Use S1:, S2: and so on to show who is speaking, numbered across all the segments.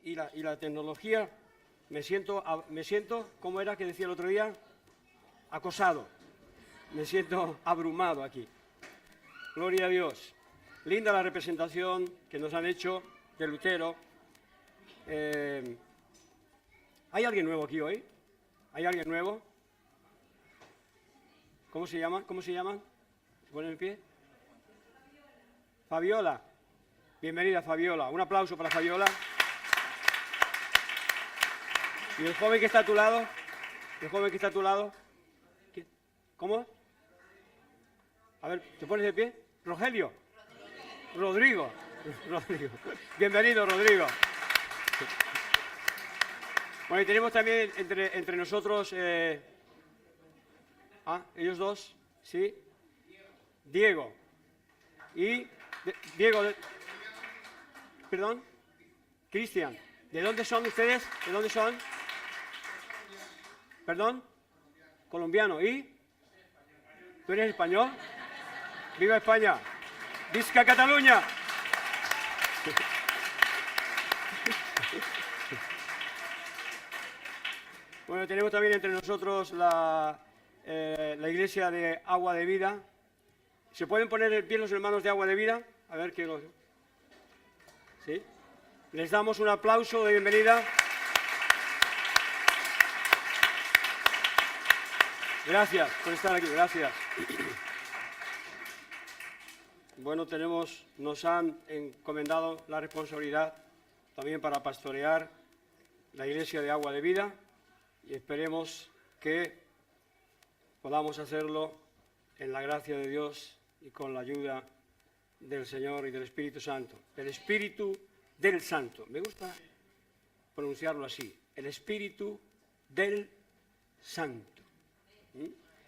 S1: y la tecnología, me siento, ¿cómo era que decía el otro día? Acosado. Me siento abrumado aquí. Gloria a Dios. Linda la representación que nos han hecho de Lutero. ¿Hay alguien nuevo aquí hoy? ¿Hay alguien nuevo? ¿Cómo se llama? ¿Cómo se llaman? ¿Se ponen en pie? Fabiola. Bienvenida, Fabiola. Un aplauso para Fabiola. ¿Y el joven que está a tu lado? ¿El joven que está a tu lado? ¿Cómo? A ver, ¿te pones de pie? ¿Rogelio? Rodrigo. Rodrigo. Bienvenido, Rodrigo. Bueno, y tenemos también entre nosotros... ellos dos, ¿sí? Diego. Y... Diego... ¿Perdón? Cristian. ¿De dónde son ustedes? ¿De dónde son? ¿Perdón? Colombiano. ¿Y? ¿Tú eres español? ¡Viva España! ¡Visca Cataluña! Bueno, tenemos también entre nosotros la Iglesia de Agua de Vida. ¿Se pueden poner en pie los hermanos de Agua de Vida? A ver qué los... ¿Sí? Les damos un aplauso de bienvenida. Gracias por estar aquí, gracias. Bueno, nos han encomendado la responsabilidad también para pastorear la Iglesia de Agua de Vida y esperemos que podamos hacerlo en la gracia de Dios y con la ayuda del Señor y del Espíritu Santo. El Espíritu del Santo. Me gusta pronunciarlo así. El Espíritu del Santo.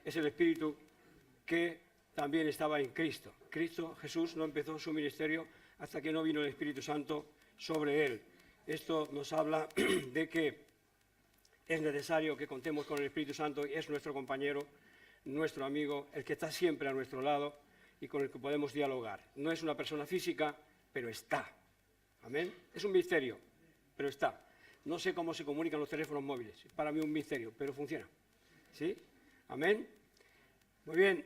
S1: Es el Espíritu que también estaba en Cristo. Cristo, Jesús, no empezó su ministerio hasta que no vino el Espíritu Santo sobre él. Esto nos habla de que es necesario que contemos con el Espíritu Santo y es nuestro compañero, nuestro amigo, el que está siempre a nuestro lado y con el que podemos dialogar. No es una persona física, pero está. Amén. Es un misterio, pero está. No sé cómo se comunican los teléfonos móviles. Es para mí un misterio, pero funciona. ¿Sí? Amén. Muy bien.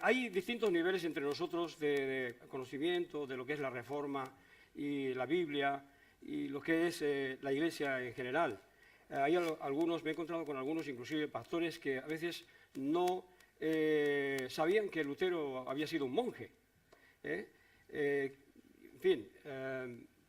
S1: Hay distintos niveles entre nosotros de conocimiento de lo que es la Reforma y la Biblia y lo que es la Iglesia en general. Hay algunos, me he encontrado con algunos, inclusive pastores, que a veces no sabían que Lutero había sido un monje. En fin,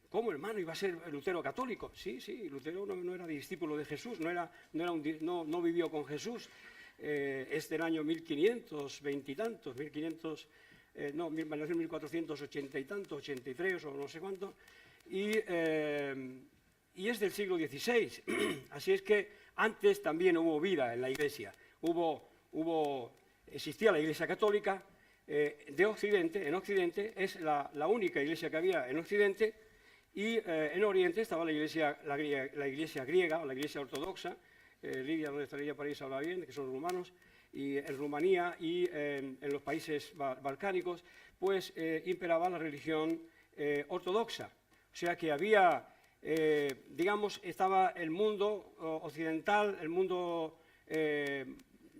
S1: ¿cómo, hermano, iba a ser Lutero católico? Sí, Lutero no era discípulo de Jesús, no vivió con Jesús. Es del año 1520 y tantos, 1480 y tantos, 83 o no sé cuánto, y es del siglo XVI. Así es que antes también hubo vida en la Iglesia. Existía la Iglesia católica de Occidente. En Occidente es la única Iglesia que había en Occidente, y en Oriente estaba la Iglesia griega o la Iglesia ortodoxa. Lidia, donde está Lidia París, habla bien, que son rumanos, y en Rumanía y en los países balcánicos, pues imperaba la religión ortodoxa. O sea que había, digamos, estaba el mundo occidental, el mundo,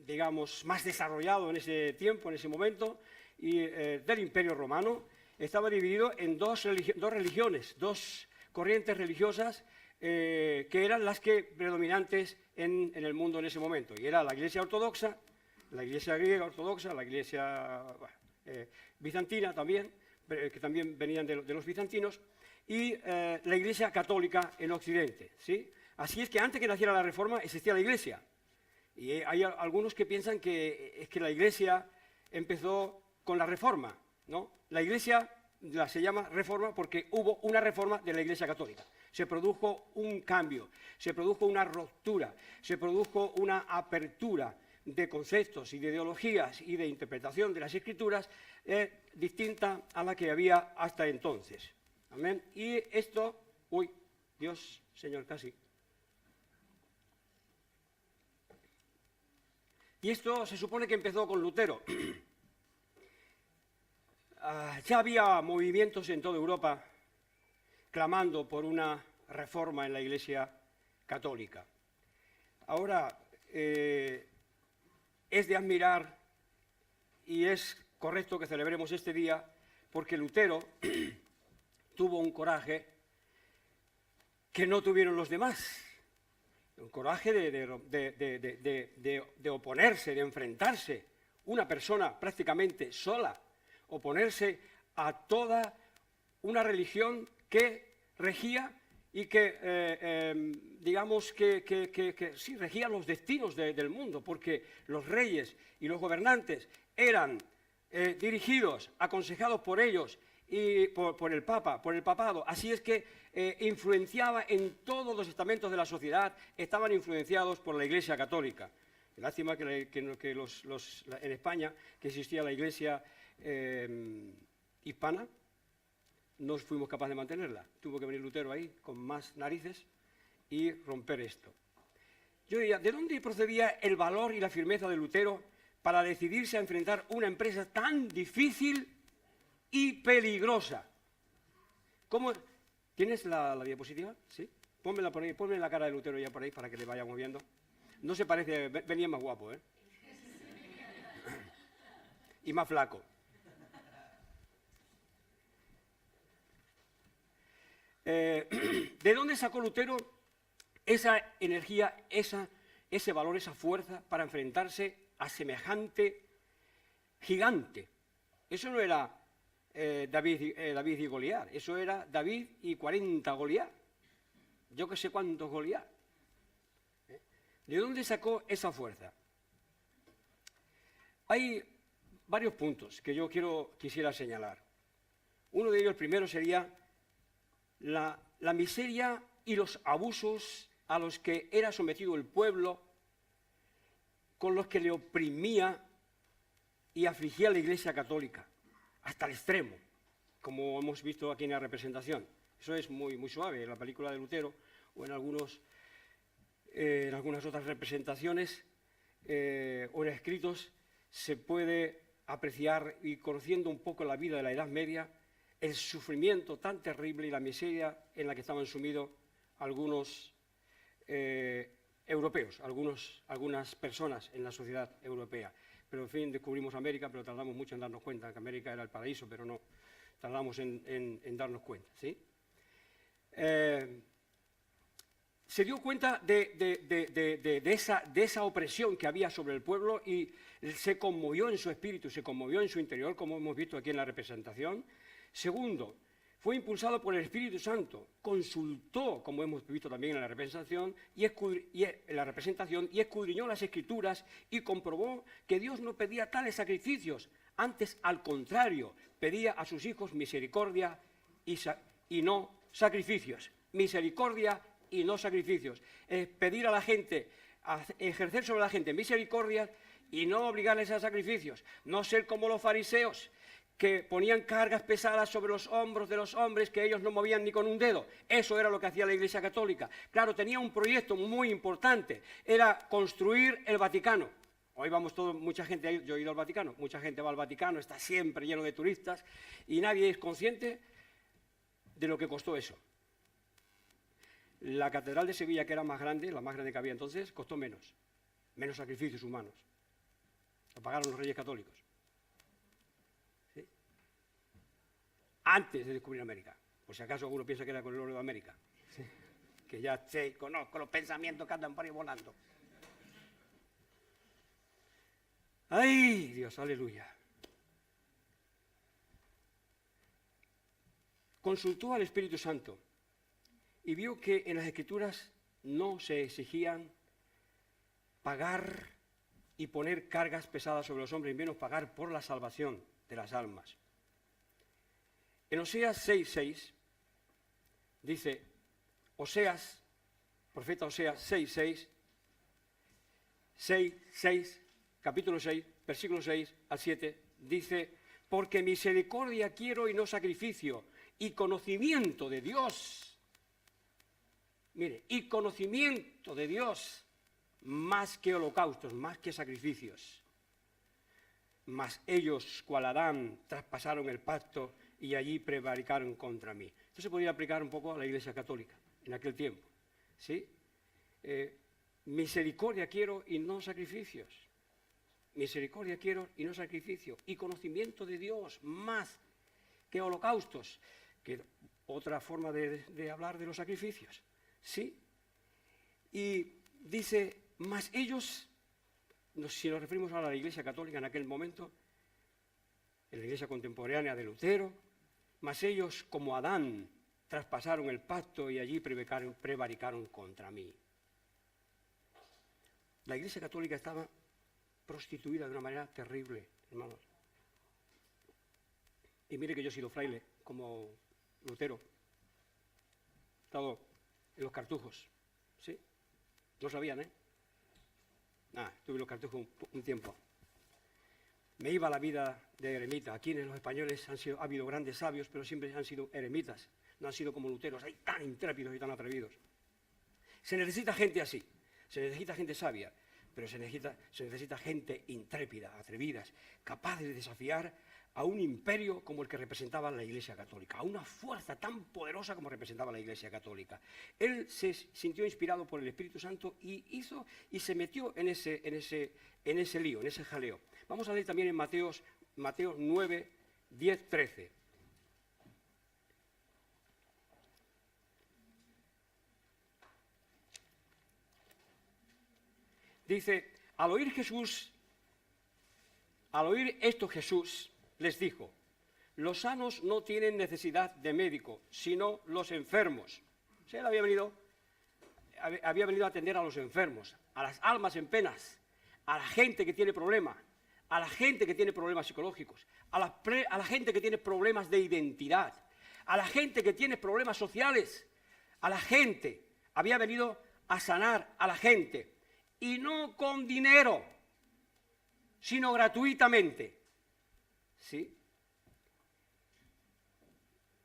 S1: digamos, más desarrollado en ese tiempo, en ese momento, y del Imperio Romano, estaba dividido en dos religiones, dos corrientes religiosas, que eran las que predominantes en el mundo en ese momento. Y era la Iglesia ortodoxa, la Iglesia griega ortodoxa, la Iglesia bizantina también, que también venían de los bizantinos, y la Iglesia católica en Occidente, ¿sí? Así es que antes que naciera la Reforma existía la Iglesia. Y hay algunos que piensan que es que la Iglesia empezó con la Reforma, ¿no? La Iglesia se llama Reforma porque hubo una reforma de la Iglesia católica. Se produjo un cambio, se produjo una ruptura, se produjo una apertura de conceptos y de ideologías y de interpretación de las Escrituras distinta a la que había hasta entonces. Amén. Y esto, Dios, Señor, casi. Y esto se supone que empezó con Lutero. Ya había movimientos en toda Europa clamando por una reforma en la Iglesia católica. Ahora, es de admirar y es correcto que celebremos este día porque Lutero tuvo un coraje que no tuvieron los demás. Un coraje de oponerse, de enfrentarse. Una persona prácticamente sola, oponerse a toda una religión que regía y que, digamos, que sí, regía los destinos del mundo, porque los reyes y los gobernantes eran dirigidos, aconsejados por ellos y por el Papa, por el papado. Así es que influenciaba en todos los estamentos de la sociedad, estaban influenciados por la Iglesia católica. Lástima que en España, que existía la Iglesia hispana, no fuimos capaces de mantenerla. Tuvo que venir Lutero ahí con más narices y romper esto. Yo diría, ¿de dónde procedía el valor y la firmeza de Lutero para decidirse a enfrentar una empresa tan difícil y peligrosa? ¿Cómo? ¿Tienes la diapositiva? ¿Sí? Pónmela por ahí, ponme la cara de Lutero ya por ahí para que le vayamos viendo. No se parece, venía más guapo, ¿eh? Y más flaco. ¿De dónde sacó Lutero esa energía, ese valor, esa fuerza para enfrentarse a semejante gigante? Eso no era David y Goliat, eso era David y 40 Goliat. Yo que sé cuántos Goliat. ¿De dónde sacó esa fuerza? Hay varios puntos que yo quisiera señalar. Uno de ellos, primero, sería la miseria y los abusos a los que era sometido el pueblo, con los que le oprimía y afligía a la Iglesia católica, hasta el extremo, como hemos visto aquí en la representación. Eso es muy, muy suave en la película de Lutero o en algunas otras representaciones o en escritos se puede apreciar, y conociendo un poco la vida de la Edad Media, el sufrimiento tan terrible y la miseria en la que estaban sumidos algunos europeos, algunas personas en la sociedad europea. Pero, en fin, descubrimos América, pero tardamos mucho en darnos cuenta que América era el paraíso, pero no tardamos en darnos cuenta, ¿sí? Se dio cuenta de esa opresión que había sobre el pueblo y se conmovió en su espíritu, se conmovió en su interior, como hemos visto aquí en la representación. Segundo, fue impulsado por el Espíritu Santo, consultó, como hemos visto también en la representación, y escudriñó las Escrituras y comprobó que Dios no pedía tales sacrificios, antes, al contrario, pedía a sus hijos misericordia y no sacrificios. Misericordia y no sacrificios. Pedir a la gente, ejercer sobre la gente misericordia y no obligarles a sacrificios. No ser como los fariseos, que ponían cargas pesadas sobre los hombros de los hombres que ellos no movían ni con un dedo. Eso era lo que hacía la Iglesia Católica. Claro, tenía un proyecto muy importante, era construir el Vaticano. Hoy vamos mucha gente, yo he ido al Vaticano, mucha gente va al Vaticano, está siempre lleno de turistas y nadie es consciente de lo que costó eso. La Catedral de Sevilla, que era más grande, la más grande que había entonces, costó menos sacrificios humanos. Lo pagaron los Reyes Católicos. ¿Sí? Antes de descubrir América. Por si acaso alguno piensa que era con el oro de América. ¿Sí? Que ya conozco los pensamientos que andan por ahí volando. ¡Ay, Dios, aleluya! Consultó al Espíritu Santo y vio que en las Escrituras no se exigían pagar y poner cargas pesadas sobre los hombres, y menos pagar por la salvación de las almas. En Oseas 6:6 dice, profeta Oseas 6:6, capítulo 6, versículo 6 al 7, dice, porque misericordia quiero y no sacrificio, y conocimiento de Dios. Mire, y conocimiento de Dios, más que holocaustos, más que sacrificios. Mas ellos, cual Adán, traspasaron el pacto y allí prevaricaron contra mí. Esto se podría aplicar un poco a la Iglesia Católica. en aquel tiempo. ¿Sí? Misericordia quiero y no sacrificios. Misericordia quiero y no sacrificio. Y conocimiento de Dios más que holocaustos, que otra forma de hablar de los sacrificios. ¿Sí? Y dice, más ellos, si nos referimos ahora a la Iglesia Católica en aquel momento, en la Iglesia contemporánea de Lutero, más ellos, como Adán, traspasaron el pacto y allí prevaricaron contra mí. La Iglesia Católica estaba prostituida de una manera terrible, hermanos. Y mire que yo he sido fraile, como Lutero. He estado en los cartujos, ¿sí? No sabían, ¿eh? Estuve en los cartujos un tiempo. Me iba a la vida de eremita. Aquí en los españoles ha habido grandes sabios, pero siempre han sido eremitas. No han sido como luteros, hay tan intrépidos y tan atrevidos. Se necesita gente así, se necesita gente sabia, pero se necesita gente intrépida, atrevidas, capaces de desafiar a un imperio como el que representaba la Iglesia Católica, a una fuerza tan poderosa como representaba la Iglesia Católica. Él se sintió inspirado por el Espíritu Santo y se metió en ese lío, en ese jaleo. Vamos a leer también en Mateo 9, 10, 13. Dice, al oír esto Jesús les dijo, los sanos no tienen necesidad de médico, sino los enfermos. O sea, él había venido a atender a los enfermos, a las almas en penas, a la gente que tiene problemas, a la gente que tiene problemas psicológicos, a la gente que tiene problemas de identidad, a la gente que tiene problemas sociales, a la gente. Había venido a sanar a la gente. Y no con dinero, sino gratuitamente. ¿Sí?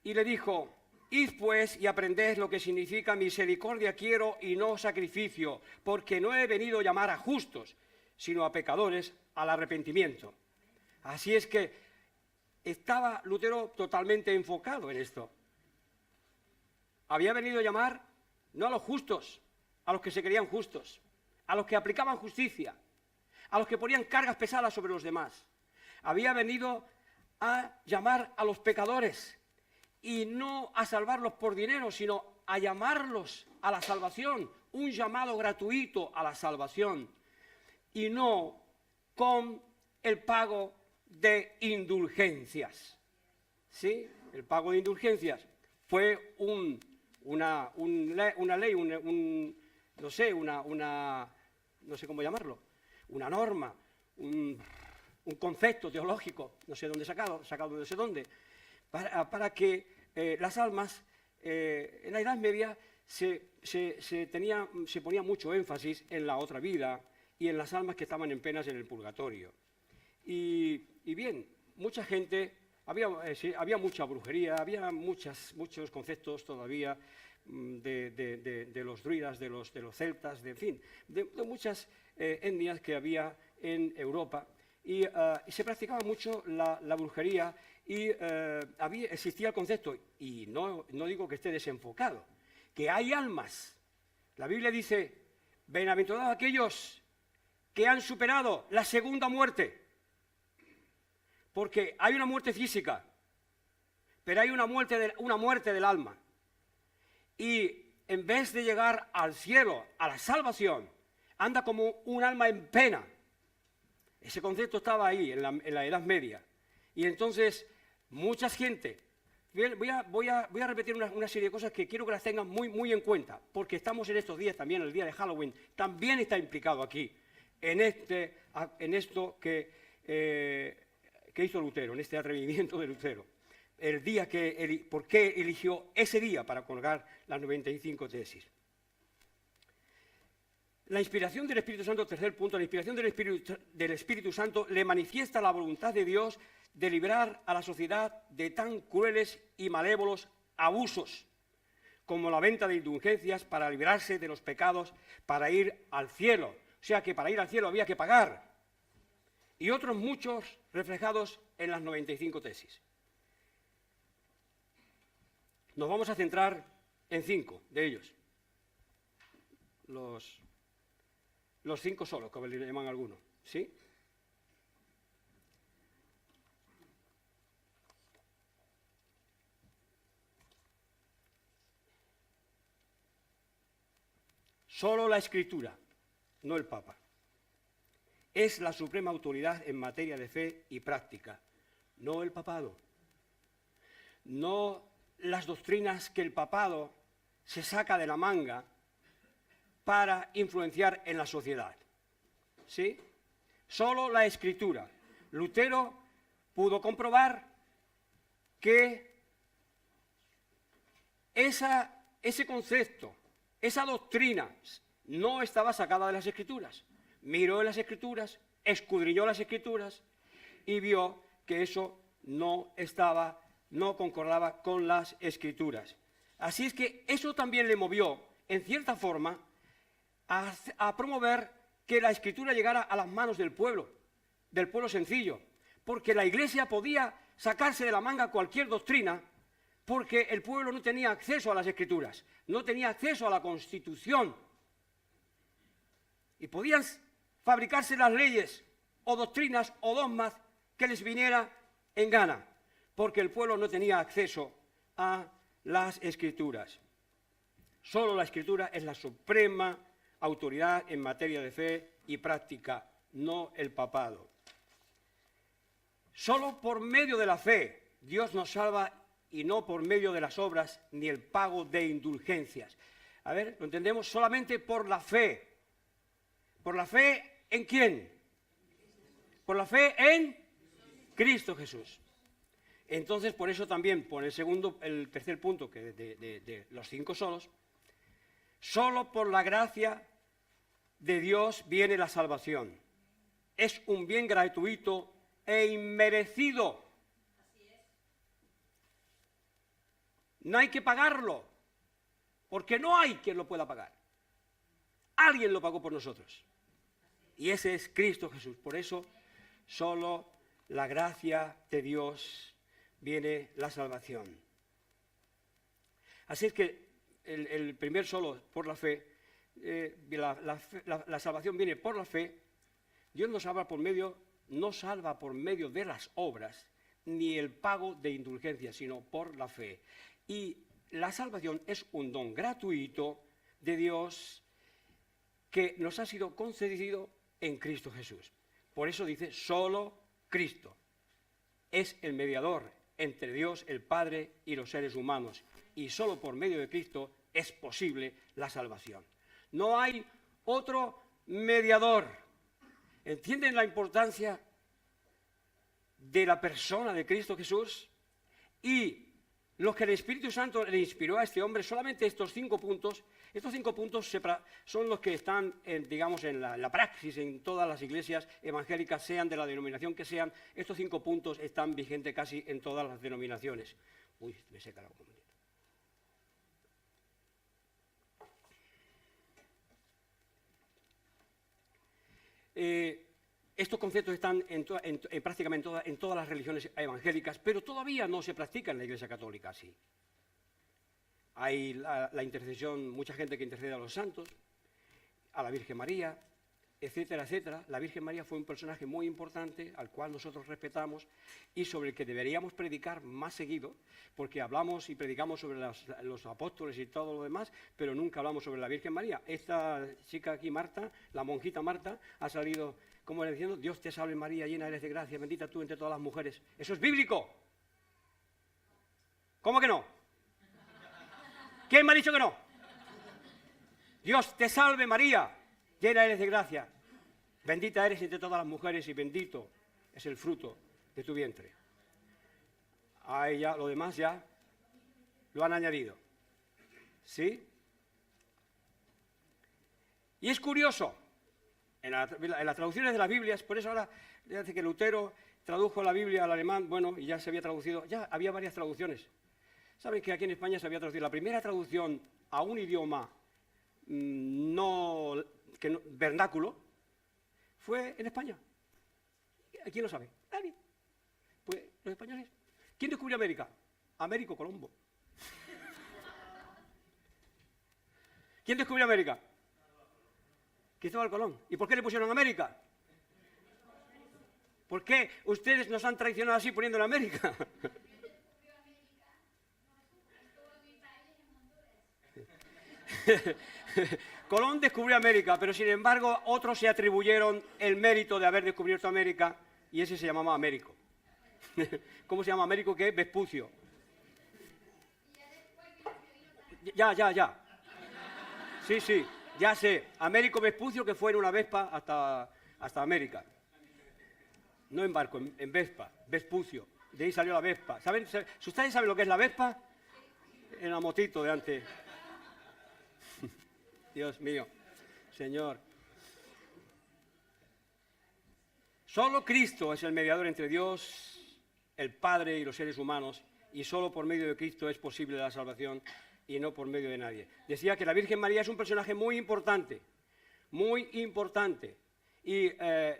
S1: Y le dijo, id pues y aprended lo que significa misericordia quiero y no sacrificio, porque no he venido a llamar a justos, sino a pecadores al arrepentimiento. Así es que estaba Lutero totalmente enfocado en esto. Había venido a llamar no a los justos, a los que se creían justos, a los que aplicaban justicia, a los que ponían cargas pesadas sobre los demás. Había venido a llamar a los pecadores y no a salvarlos por dinero, sino a llamarlos a la salvación, un llamado gratuito a la salvación, y no con el pago de indulgencias. ¿Sí? El pago de indulgencias fue una ley, no sé cómo llamarlo, una norma, un concepto teológico, no sé dónde sacado no sé dónde, para que las almas, en la Edad Media se ponía mucho énfasis en la otra vida y en las almas que estaban en penas en el purgatorio. Y bien, mucha gente, había mucha brujería, había muchos conceptos todavía de los druidas, de los celtas, en fin, de muchas etnias que había en Europa. Y se practicaba mucho la brujería y existía el concepto, y no digo que esté desenfocado, que hay almas. La Biblia dice, bienaventurados aquellos que han superado la segunda muerte, porque hay una muerte física, pero hay una muerte del alma. Y en vez de llegar al cielo, a la salvación, anda como un alma en pena. Ese concepto estaba ahí, en la Edad Media. Y entonces, mucha gente... Voy a repetir una serie de cosas que quiero que las tengan muy, muy en cuenta, porque estamos en estos días también, el día de Halloween, también está implicado aquí, en esto que hizo Lutero, en este atrevimiento de Lutero. El día ¿por qué eligió ese día para colgar las 95 tesis? La inspiración del Espíritu Santo, tercer punto, la inspiración del Espíritu Santo le manifiesta la voluntad de Dios de librar a la sociedad de tan crueles y malévolos abusos, como la venta de indulgencias para librarse de los pecados, para ir al cielo. O sea que para ir al cielo había que pagar. Y otros muchos reflejados en las 95 tesis. Nos vamos a centrar en 5 de ellos. Los 5 solos, como le llaman algunos, ¿sí? Solo la Escritura, no el Papa, es la suprema autoridad en materia de fe y práctica, no el papado, no las doctrinas que el papado se saca de la manga para influenciar en la sociedad, ¿sí? Solo la Escritura. Lutero pudo comprobar que ese concepto, esa doctrina no estaba sacada de las Escrituras. Miró en las Escrituras, escudriñó las Escrituras y vio que eso no concordaba con las Escrituras. Así es que eso también le movió, en cierta forma, a promover que la Escritura llegara a las manos del pueblo sencillo, porque la Iglesia podía sacarse de la manga cualquier doctrina, porque el pueblo no tenía acceso a las Escrituras, no tenía acceso a la Constitución, y podían fabricarse las leyes o doctrinas o dogmas que les viniera en gana, porque el pueblo no tenía acceso a las Escrituras. Solo la Escritura es la suprema autoridad en materia de fe y práctica, no el papado. Solo por medio de la fe Dios nos salva y no por medio de las obras ni el pago de indulgencias. A ver, ¿lo entendemos? Solamente por la fe. ¿Por la fe en quién? Por la fe en Cristo Jesús. Entonces, por eso también, por el tercer punto que de los 5 solos, solo por la gracia de Dios viene la salvación. Es un bien gratuito e inmerecido. No hay que pagarlo, porque no hay quien lo pueda pagar. Alguien lo pagó por nosotros. Y ese es Cristo Jesús. Por eso, solo la gracia de Dios viene la salvación. Así es que el primer solo por la fe, la salvación viene por la fe. Dios no salva por medio de las obras, ni el pago de indulgencia, sino por la fe. Y la salvación es un don gratuito de Dios que nos ha sido concedido en Cristo Jesús. Por eso dice, solo Cristo es el mediador entre Dios, el Padre, y los seres humanos. Y solo por medio de Cristo es posible la salvación. No hay otro mediador. ¿Entienden la importancia de la persona de Cristo Jesús? Y lo que el Espíritu Santo le inspiró a este hombre, solamente estos 5 puntos, son los que están, en la praxis en todas las iglesias evangélicas, sean de la denominación que sean. Estos 5 puntos están vigentes casi en todas las denominaciones. Uy, me seca la boca. Estos conceptos están prácticamente en todas las religiones evangélicas, pero todavía no se practica en la Iglesia Católica así. Hay la intercesión, mucha gente que intercede a los santos, a la Virgen María, etcétera, etcétera. La Virgen María fue un personaje muy importante, al cual nosotros respetamos y sobre el que deberíamos predicar más seguido, porque hablamos y predicamos sobre los apóstoles y todo lo demás, pero nunca hablamos sobre la Virgen María. Esta chica aquí, Marta, la monjita Marta, ha salido, como diciendo, Dios te salve María, llena eres de gracia, bendita tú entre todas las mujeres. Eso es bíblico. ¿Cómo que no? ¿Quién me ha dicho que no? Dios te salve María, llena eres de gracia, bendita eres entre todas las mujeres y bendito es el fruto de tu vientre. Ahí ya, lo demás ya lo han añadido. ¿Sí? Y es curioso, en las traducciones de las Biblias, por eso ahora, desde que Lutero tradujo la Biblia al alemán, bueno, y ya se había traducido, ya había varias traducciones. ¿Saben que aquí en España se había traducido? La primera traducción a un idioma vernáculo fue en España. ¿Quién lo sabe? Nadie. Pues los españoles. ¿Quién descubrió América? Américo Colombo. ¿Quién descubrió América? Cristóbal Colón. ¿Y por qué le pusieron América? ¿Por qué ustedes nos han traicionado así poniéndole América? Colón descubrió América, pero sin embargo otros se atribuyeron el mérito de haber descubierto América y ese se llamaba Américo. ¿Cómo se llama Américo? ¿Qué? Vespucio. Ya. Sí, ya sé. Américo Vespucio, que fue en una Vespa hasta América. No en barco, en Vespa, Vespucio. De ahí salió la Vespa. ¿Saben? Si ustedes saben lo que es la Vespa, en la motito de antes. Dios mío, Señor. Solo Cristo es el mediador entre Dios, el Padre y los seres humanos, y solo por medio de Cristo es posible la salvación y no por medio de nadie. Decía que la Virgen María es un personaje muy importante, y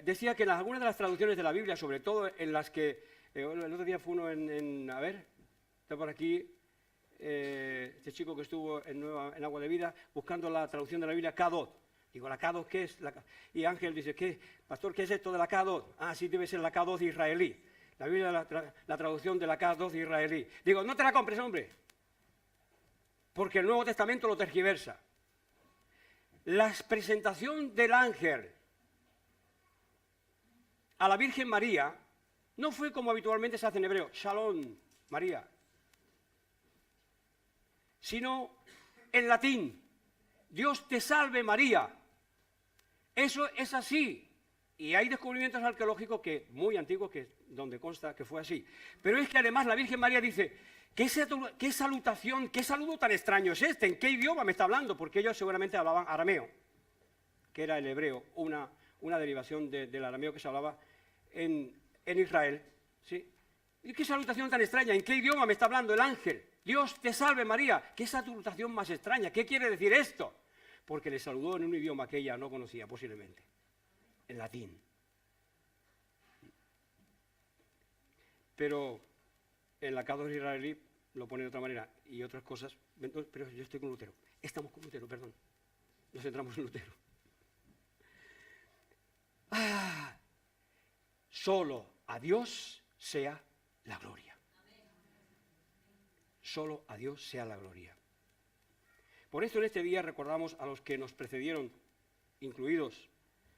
S1: decía que en algunas de las traducciones de la Biblia, sobre todo en las que, el otro día fue uno a ver, está por aquí, este chico que estuvo en Agua de Vida buscando la traducción de la Biblia, K2. Digo, ¿la K2 qué es? Y Ángel dice, ¿qué? Pastor, ¿qué es esto de la K2? Ah, sí, debe ser la K2 israelí. La Biblia, la traducción de la K2 israelí. Digo, no te la compres, hombre, porque el Nuevo Testamento lo tergiversa. La presentación del ángel a la Virgen María no fue como habitualmente se hace en hebreo, Shalom, María, sino en latín, Dios te salve María. Eso es así. Y hay descubrimientos arqueológicos muy antiguos donde consta que fue así. Pero es que además la Virgen María dice, ¿qué salutación, qué saludo tan extraño es este? ¿En qué idioma me está hablando? Porque ellos seguramente hablaban arameo, que era el hebreo, una derivación del arameo que se hablaba en Israel. ¿Sí? ¿Y qué salutación tan extraña? ¿En qué idioma me está hablando el ángel? Dios te salve María. ¿Qué salutación más extraña? ¿Qué quiere decir esto? Porque le saludó en un idioma que ella no conocía posiblemente, en latín. Pero en la K2 israelí lo pone de otra manera y otras cosas. Pero yo estoy con Lutero. Estamos con Lutero, perdón. Nos centramos en Lutero. Solo a Dios sea la gloria. Solo a Dios sea la gloria. Por eso en este día recordamos a los que nos precedieron, incluidos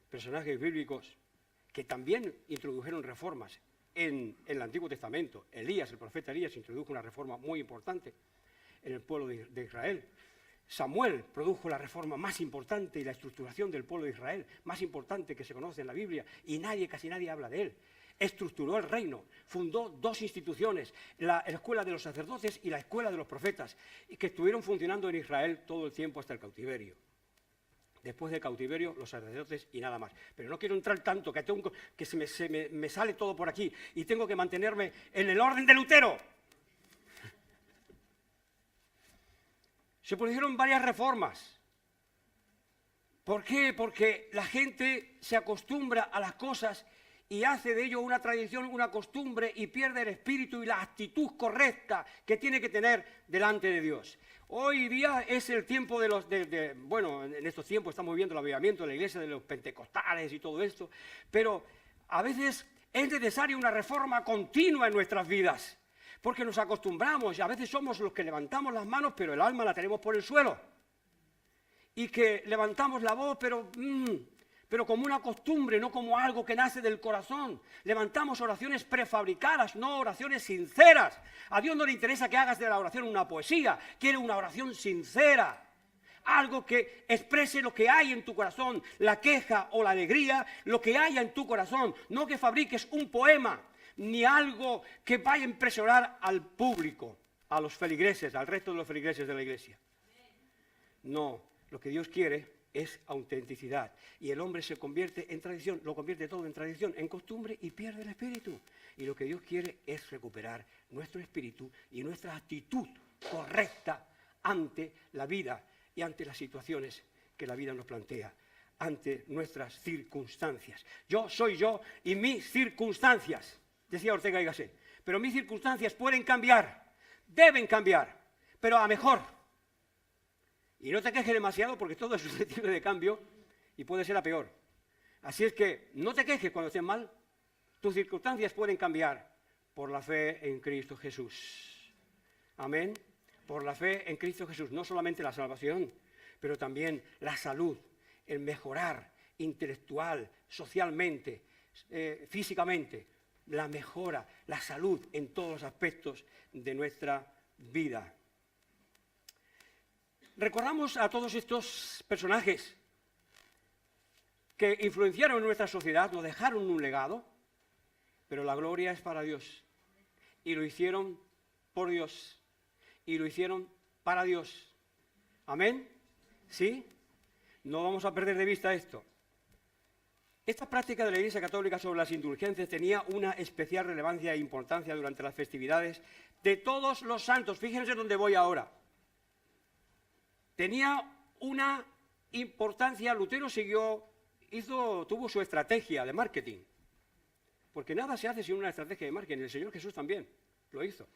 S1: personajes bíblicos que también introdujeron reformas en el Antiguo Testamento. Elías, el profeta Elías, introdujo una reforma muy importante en el pueblo de Israel. Samuel produjo la reforma más importante y la estructuración del pueblo de Israel, más importante que se conoce en la Biblia, y casi nadie habla de él. Estructuró el reino, fundó dos instituciones, la escuela de los sacerdotes y la escuela de los profetas, y que estuvieron funcionando en Israel todo el tiempo hasta el cautiverio. Después del cautiverio, los sacerdotes y nada más. Pero no quiero entrar tanto, que me sale todo por aquí, y tengo que mantenerme en el orden de Lutero. Se produjeron varias reformas. ¿Por qué? Porque la gente se acostumbra a las cosas y hace de ello una tradición, una costumbre, y pierde el espíritu y la actitud correcta que tiene que tener delante de Dios. Hoy día es el tiempo bueno, en estos tiempos estamos viendo el avivamiento de la iglesia, de los pentecostales y todo esto, pero a veces es necesaria una reforma continua en nuestras vidas, porque nos acostumbramos y a veces somos los que levantamos las manos, pero el alma la tenemos por el suelo, y que levantamos la voz, pero como una costumbre, no como algo que nace del corazón. Levantamos oraciones prefabricadas, no oraciones sinceras. A Dios no le interesa que hagas de la oración una poesía, quiere una oración sincera. Algo que exprese lo que hay en tu corazón, la queja o la alegría, lo que haya en tu corazón. No que fabriques un poema, ni algo que vaya a impresionar al público, a los feligreses, al resto de los feligreses de la iglesia. No, lo que Dios quiere es autenticidad, y el hombre se convierte en tradición, lo convierte todo en tradición, en costumbre, y pierde el espíritu. Y lo que Dios quiere es recuperar nuestro espíritu y nuestra actitud correcta ante la vida y ante las situaciones que la vida nos plantea, ante nuestras circunstancias. Yo soy yo y mis circunstancias, decía Ortega y Gasset, pero mis circunstancias pueden cambiar, deben cambiar, pero a mejor. Y no te quejes demasiado porque todo es susceptible de cambio y puede ser a peor. Así es que no te quejes cuando estés mal. Tus circunstancias pueden cambiar por la fe en Cristo Jesús. Amén. Por la fe en Cristo Jesús. No solamente la salvación, pero también la salud, el mejorar intelectual, socialmente, físicamente, la mejora, la salud en todos los aspectos de nuestra vida. Recordamos a todos estos personajes que influenciaron en nuestra sociedad, nos dejaron un legado, pero la gloria es para Dios. Y lo hicieron por Dios. Y lo hicieron para Dios. ¿Amén? ¿Sí? No vamos a perder de vista esto. Esta práctica de la Iglesia Católica sobre las indulgencias tenía una especial relevancia e importancia durante las festividades de todos los santos. Fíjense dónde voy ahora. Tenía una importancia. Lutero tuvo su estrategia de marketing. Porque nada se hace sin una estrategia de marketing. El Señor Jesús también lo hizo.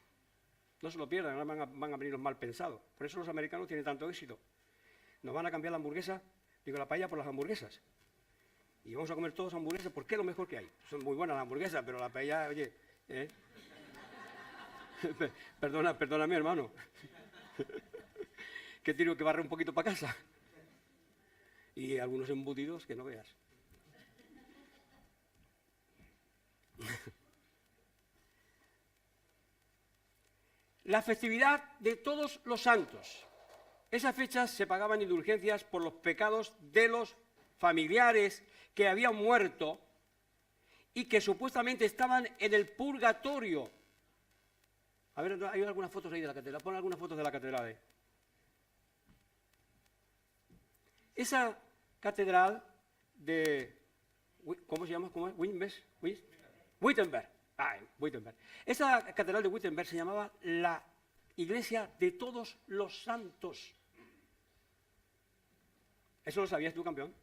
S1: No se lo pierdan, ahora van a venir los mal pensados. Por eso los americanos tienen tanto éxito. Nos van a cambiar la paella por las hamburguesas. Y vamos a comer todos hamburguesas porque es lo mejor que hay. Son muy buenas las hamburguesas, pero la paella, oye, Perdóname, hermano. Que tengo que barrer un poquito para casa. Y algunos embutidos que no veas. La festividad de todos los santos. Esas fechas se pagaban indulgencias por los pecados de los familiares que habían muerto y que supuestamente estaban en el purgatorio. A ver, hay algunas fotos ahí de la catedral. Pon algunas fotos de la catedral. Esa catedral de... ¿Cómo se llama? ¿Cómo es? Wittenberg. Wittenberg. Esa catedral de Wittenberg se llamaba la Iglesia de Todos los Santos. ¿Eso lo sabías tú, campeón?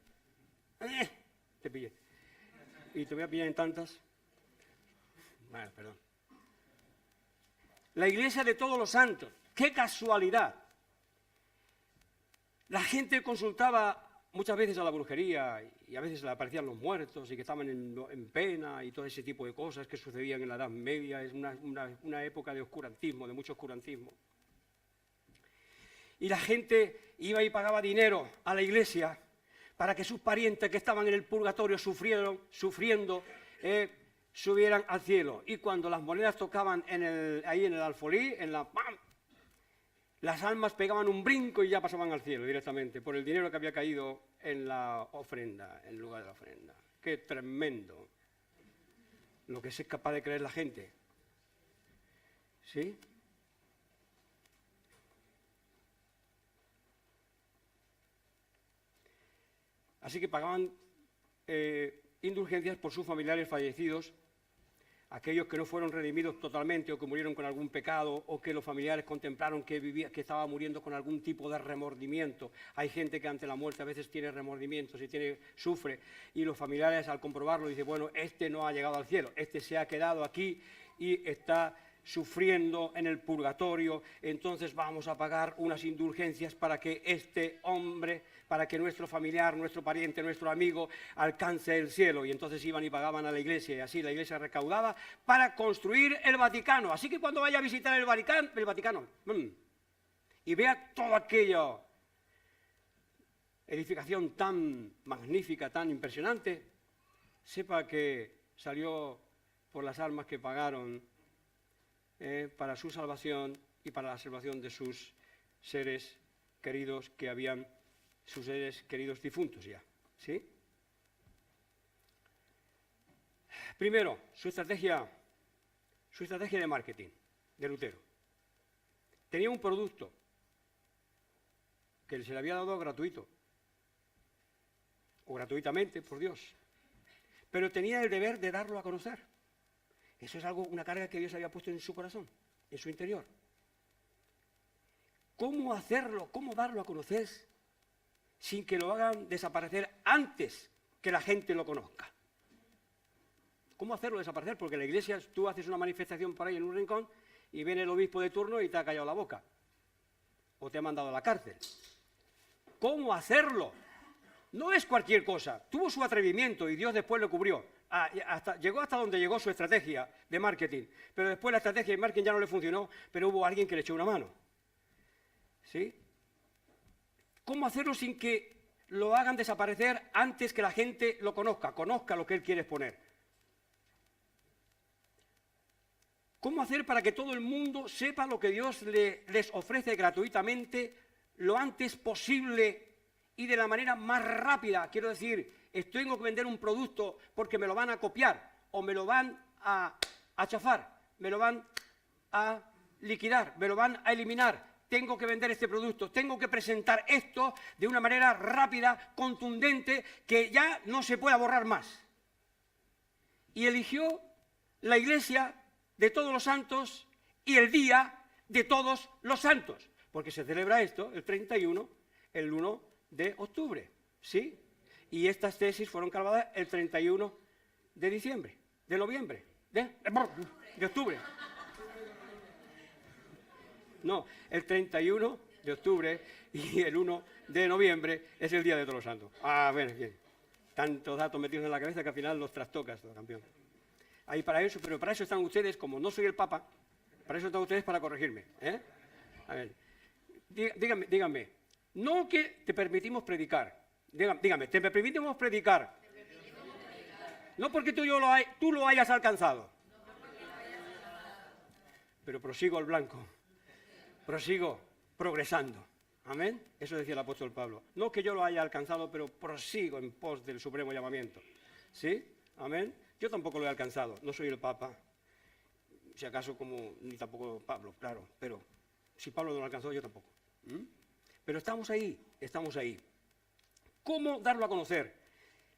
S1: Te pillé. Y te voy a pillar en tantas. Bueno, perdón. La Iglesia de Todos los Santos. ¡Qué casualidad! La gente consultaba muchas veces a la brujería y a veces le aparecían los muertos y que estaban en pena y todo ese tipo de cosas que sucedían en la Edad Media. Es una época de oscurantismo, de mucho oscurantismo. Y la gente iba y pagaba dinero a la iglesia para que sus parientes que estaban en el purgatorio sufriendo, subieran al cielo. Y cuando las monedas tocaban ahí en el alfolí, ¡pam!, las almas pegaban un brinco y ya pasaban al cielo directamente, por el dinero que había caído en la ofrenda, en lugar de la ofrenda. ¡Qué tremendo! Lo que es capaz de creer la gente. ¿Sí? Así que pagaban indulgencias por sus familiares fallecidos, aquellos que no fueron redimidos totalmente o que murieron con algún pecado o que los familiares contemplaron que estaba muriendo con algún tipo de remordimiento. Hay gente que ante la muerte a veces tiene remordimientos y sufre, y los familiares al comprobarlo dicen, bueno, este no ha llegado al cielo, este se ha quedado aquí y está sufriendo en el purgatorio, entonces vamos a pagar unas indulgencias para que este hombre, para que nuestro familiar, nuestro pariente, nuestro amigo alcance el cielo. Y entonces iban y pagaban a la iglesia y así la iglesia recaudaba para construir el Vaticano. Así que cuando vaya a visitar el Vaticano y vea toda aquella edificación tan magnífica, tan impresionante, sepa que salió por las almas que pagaron para su salvación y para la salvación de sus seres queridos sus seres queridos difuntos ya. ¿Sí? Primero, su estrategia de marketing de Lutero. Tenía un producto que se le había dado gratuito, o gratuitamente, por Dios, pero tenía el deber de darlo a conocer. Eso es una carga que Dios había puesto en su corazón, en su interior. ¿Cómo hacerlo? ¿Cómo darlo a conocer sin que lo hagan desaparecer antes que la gente lo conozca? ¿Cómo hacerlo desaparecer? Porque en la iglesia tú haces una manifestación por ahí en un rincón y viene el obispo de turno y te ha callado la boca. O te ha mandado a la cárcel. cómo hacerlo. No es cualquier cosa. Tuvo su atrevimiento y Dios después lo cubrió. Llegó hasta donde llegó su estrategia de marketing. Pero después la estrategia de marketing ya no le funcionó, pero hubo alguien que le echó una mano. ¿Sí? ¿Cómo hacerlo sin que lo hagan desaparecer antes que la gente lo conozca lo que él quiere exponer? ¿Cómo hacer para que todo el mundo sepa lo que Dios les ofrece gratuitamente lo antes posible y de la manera más rápida? Quiero decir, tengo que vender un producto porque me lo van a copiar o me lo van a chafar, me lo van a liquidar, me lo van a eliminar. Tengo que vender este producto, tengo que presentar esto de una manera rápida, contundente, que ya no se pueda borrar más. Y eligió la iglesia de todos los santos y el día de todos los santos, porque se celebra esto el 31, el 1 de octubre, ¿sí? Y estas tesis fueron grabadas el 31 de diciembre, de noviembre, de octubre. No, el 31 de octubre y el 1 de noviembre es el día de todos los santos. A ver, bien. Tantos datos metidos en la cabeza que al final los trastocas, campeón. Ahí para eso, pero para eso están ustedes, como no soy el Papa, para eso están ustedes para corregirme. A ver, díganme, no que te permitimos predicar, dígame, te permitimos predicar. No porque tú lo hayas alcanzado. Pero prosigo al blanco, prosigo progresando. Amén. Eso decía el apóstol Pablo. No que yo lo haya alcanzado, pero prosigo en pos del supremo llamamiento. ¿Sí? Amén. Yo tampoco lo he alcanzado, no soy el Papa, si acaso ni tampoco Pablo, claro, pero si Pablo no lo alcanzó, yo tampoco. Pero estamos ahí, estamos ahí. ¿Cómo darlo a conocer?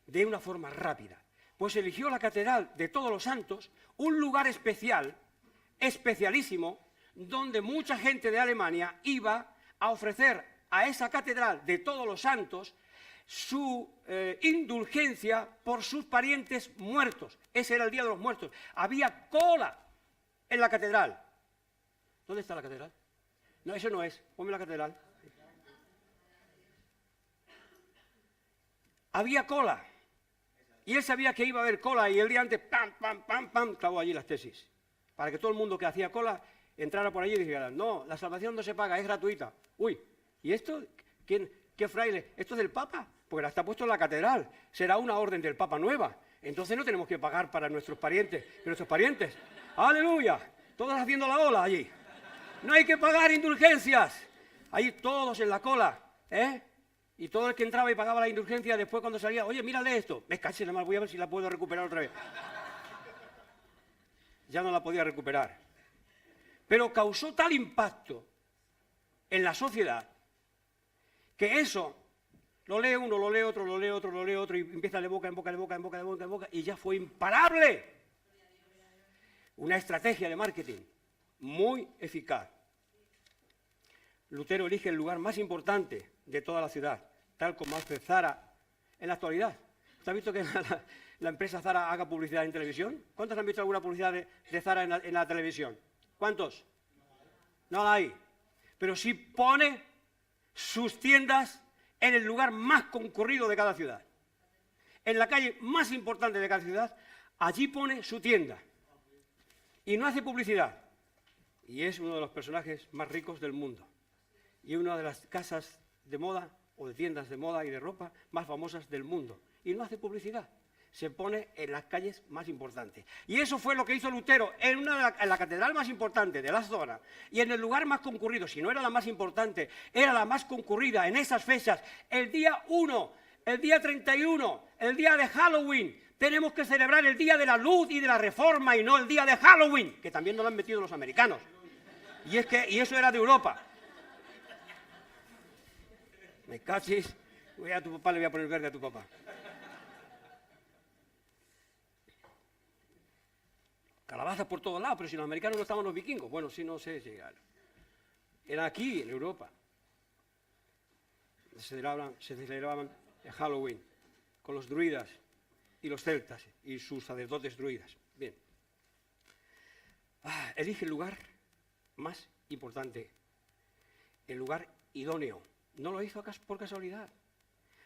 S1: De una forma rápida. Pues eligió la Catedral de Todos los Santos, un lugar especial, especialísimo, donde mucha gente de Alemania iba a ofrecer a esa Catedral de Todos los Santos su indulgencia por sus parientes muertos. Ese era el Día de los Muertos. Había cola en la catedral. ¿Dónde está la catedral? No, eso no es. Ponme la catedral. Había cola. Y él sabía que iba a haber cola y el día antes, pam, clavó allí las tesis. Para que todo el mundo que hacía cola entrara por allí y dijera, no, la salvación no se paga, es gratuita. Uy, ¿y esto? ¿Qué fraile? ¿Esto es del Papa? Porque la está puesto en la catedral. Será una orden del Papa nueva. Entonces no tenemos que pagar para nuestros parientes. ¡Aleluya! Todos haciendo la ola allí. No hay que pagar indulgencias. Ahí todos en la cola. Y todo el que entraba y pagaba la indulgencia, después cuando salía, oye, mírale esto. Me caché, nada más voy a ver si la puedo recuperar otra vez. Ya no la podía recuperar. Pero causó tal impacto en la sociedad que eso lo lee uno, lo lee otro, lo lee otro, lo lee otro, y empieza de boca en boca, de boca en boca, de boca en boca, y ya fue imparable. Una estrategia de marketing muy eficaz. Lutero elige el lugar más importante de toda la ciudad, tal como hace Zara en la actualidad. ¿Usted ha visto que la empresa Zara haga publicidad en televisión? ¿Cuántos han visto alguna publicidad de Zara en la televisión? ¿Cuántos? No la hay. Pero sí pone sus tiendas en el lugar más concurrido de cada ciudad. En la calle más importante de cada ciudad, allí pone su tienda. Y no hace publicidad. Y es uno de los personajes más ricos del mundo. Y una de las casas de moda, o de tiendas de moda y de ropa, más famosas del mundo. Y no hace publicidad. Se pone en las calles más importantes. Y eso fue lo que hizo Lutero en la catedral más importante de la zona y en el lugar más concurrido. Si no era la más importante, era la más concurrida en esas fechas. El día 1, el día 31, el día de Halloween. Tenemos que celebrar el día de la luz y de la reforma y no el día de Halloween, que también nos lo han metido los americanos. Y eso era de Europa. Me cachis, voy a tu papá, le voy a poner verde a tu papá. Calabazas por todos lados, pero si los americanos no estaban los vikingos. Bueno, sí, no sé si era aquí, en Europa. Se celebraban el Halloween con los druidas y los celtas y sus sacerdotes druidas. Bien. Elige el lugar más importante, el lugar idóneo, No lo hizo por casualidad.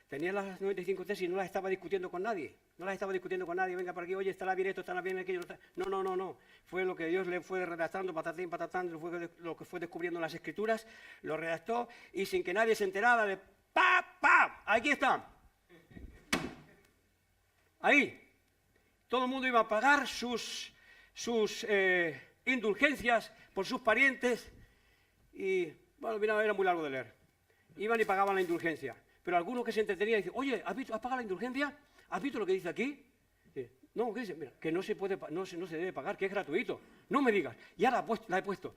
S1: Tenía las 95 tesis y no las estaba discutiendo con nadie. No las estaba discutiendo con nadie. Venga por aquí, oye, estará bien esto, estará bien aquello. No. Fue lo que Dios le fue redactando, patatín, patatán, fue lo que fue descubriendo en las Escrituras, lo redactó y sin que nadie se enterara, ¡pa! Aquí está. Ahí. Todo el mundo iba a pagar sus indulgencias por sus parientes y, bueno, mira, era muy largo de leer. Iban y pagaban la indulgencia. Pero algunos que se entretenían dicen, oye, ¿has pagado la indulgencia? ¿Has visto lo que dice aquí? No, ¿qué dice? Mira, que no se debe pagar, que es gratuito. No me digas, ya la he puesto.